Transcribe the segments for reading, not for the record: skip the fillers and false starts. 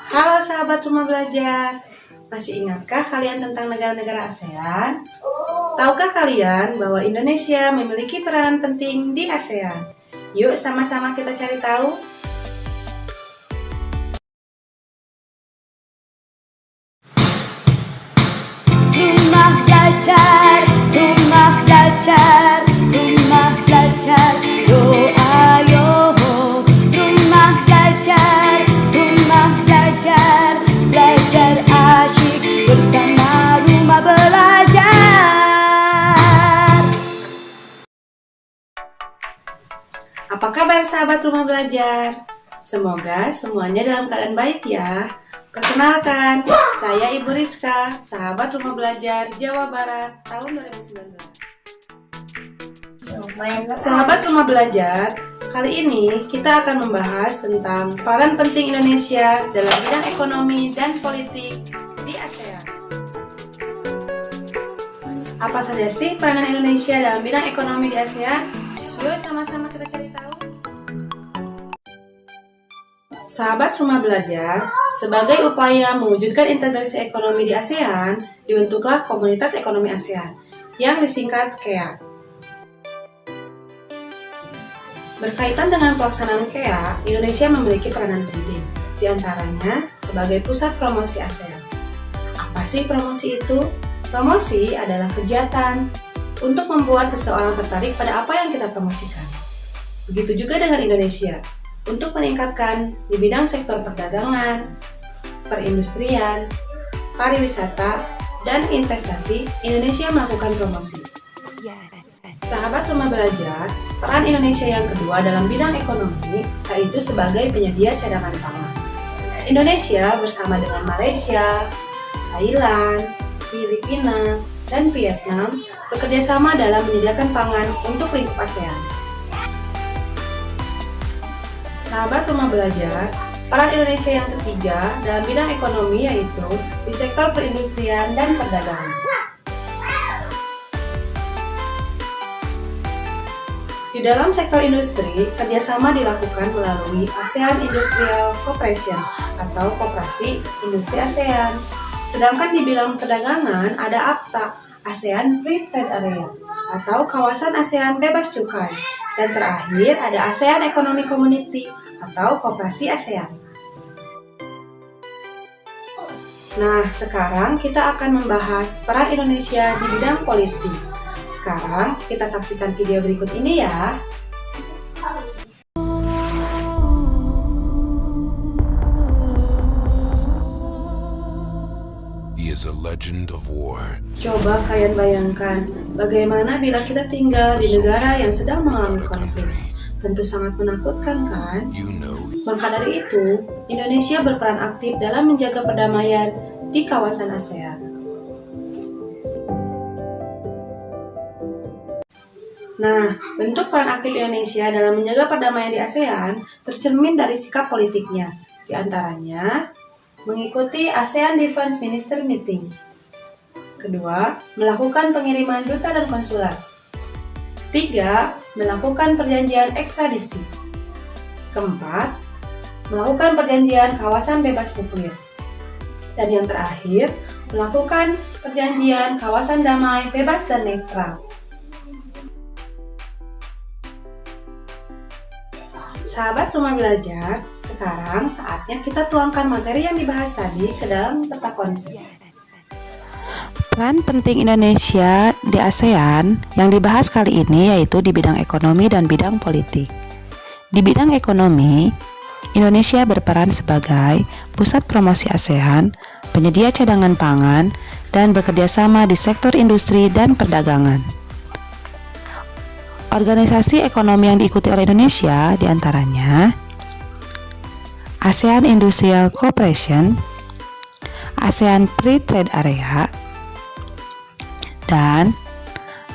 Halo sahabat rumah belajar, masih ingatkah kalian tentang negara-negara ASEAN? Tahukah kalian bahwa Indonesia memiliki peranan penting di ASEAN? Yuk sama-sama kita cari tahu. Rumah belajar, rumah belajar, rumah belajar, doa yo. Rumah belajar, belajar asyik bersama rumah belajar. Apa kabar sahabat rumah belajar? Semoga semuanya dalam keadaan baik ya. Perkenalkan, saya Ibu Rizka, sahabat rumah belajar Jawa Barat tahun 2019. Sahabat rumah belajar, kali ini kita akan membahas tentang peran penting Indonesia dalam bidang ekonomi dan politik di ASEAN. Apa saja sih peranan Indonesia dalam bidang ekonomi di ASEAN? Yuk sama-sama kita cari tahu. Sahabat rumah belajar, sebagai upaya mewujudkan integrasi ekonomi di ASEAN, dibentuklah Komunitas Ekonomi ASEAN, yang disingkat KEA. Berkaitan dengan pelaksanaan KEA, Indonesia memiliki peranan penting, di antaranya sebagai pusat promosi ASEAN. Apa sih promosi itu? Promosi adalah kegiatan untuk membuat seseorang tertarik pada apa yang kita promosikan. Begitu juga dengan Indonesia, untuk meningkatkan di bidang sektor perdagangan, perindustrian, pariwisata, dan investasi, Indonesia melakukan promosi. Sahabat rumah belajar, peran Indonesia yang kedua dalam bidang ekonomi yaitu sebagai penyedia cadangan pangan. Indonesia bersama dengan Malaysia, Thailand, Filipina, dan Vietnam bekerjasama dalam menyediakan pangan untuk lingkup ASEAN. Sahabat rumah belajar, peran Indonesia yang ketiga dalam bidang ekonomi yaitu di sektor perindustrian dan perdagangan. Di dalam sektor industri, kerjasama dilakukan melalui ASEAN Industrial Cooperation atau Koperasi Industri ASEAN. Sedangkan di bidang perdagangan ada APTA, ASEAN Free Trade Area, atau Kawasan ASEAN Bebas Cukai. Dan terakhir ada ASEAN Economic Community atau Koperasi ASEAN. Nah, sekarang kita akan membahas peran Indonesia di bidang politik. Sekarang kita saksikan video berikut ini ya. He is a legend of war. Coba kalian bayangkan, bagaimana bila kita tinggal di negara yang sedang mengalami konflik. Tentu sangat menakutkan kan? You know, Maka dari itu, Indonesia berperan aktif dalam menjaga perdamaian di kawasan ASEAN. Nah, bentuk peran aktif Indonesia dalam menjaga perdamaian di ASEAN tercermin dari sikap politiknya, di antaranya mengikuti ASEAN Defense Minister Meeting. Kedua, melakukan pengiriman duta dan konsulat. 3. Melakukan perjanjian ekstradisi. Keempat, melakukan perjanjian kawasan bebas nuklir. Dan yang terakhir, melakukan perjanjian kawasan damai, bebas dan netral. Sahabat rumah belajar, sekarang saatnya kita tuangkan materi yang dibahas tadi ke dalam peta konsep. Peran penting Indonesia di ASEAN yang dibahas kali ini yaitu di bidang ekonomi dan bidang politik. Di bidang ekonomi, Indonesia berperan sebagai pusat promosi ASEAN, penyedia cadangan pangan, dan bekerjasama di sektor industri dan perdagangan. Organisasi ekonomi yang diikuti oleh Indonesia diantaranya ASEAN Industrial Cooperation, ASEAN Free Trade Area, dan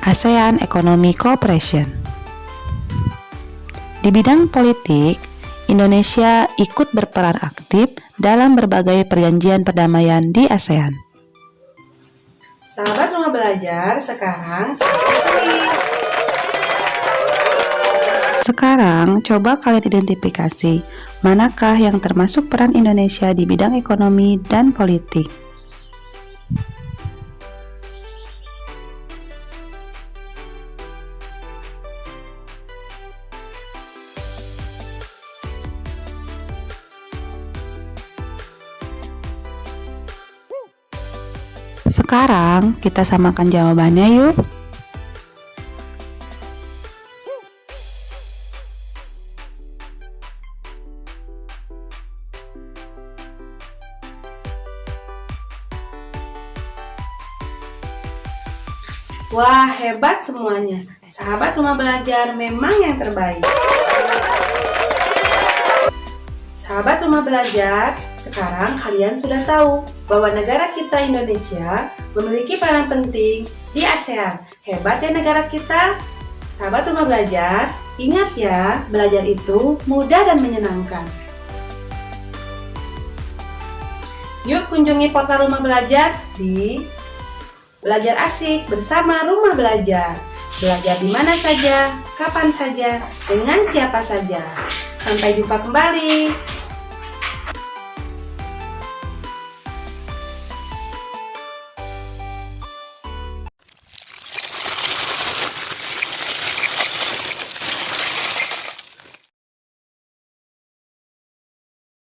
ASEAN Economic Cooperation. Di bidang politik, Indonesia ikut berperan aktif dalam berbagai perjanjian perdamaian di ASEAN. Sahabat rumah belajar, sekarang saatnya kuis. Sekarang, coba kalian identifikasi Manakah yang termasuk peran Indonesia di bidang ekonomi dan politik? Sekarang kita samakan jawabannya yuk. Wah, hebat semuanya. Sahabat Rumah Belajar memang yang terbaik. Sahabat Rumah Belajar, sekarang kalian sudah tahu bahwa negara kita Indonesia memiliki peranan penting di ASEAN. Hebat ya negara kita. Sahabat Rumah Belajar, ingat ya, belajar itu mudah dan menyenangkan. Yuk kunjungi portal Rumah Belajar di Belajar Asik bersama Rumah Belajar. Belajar di mana saja, kapan saja, dengan siapa saja. Sampai jumpa kembali.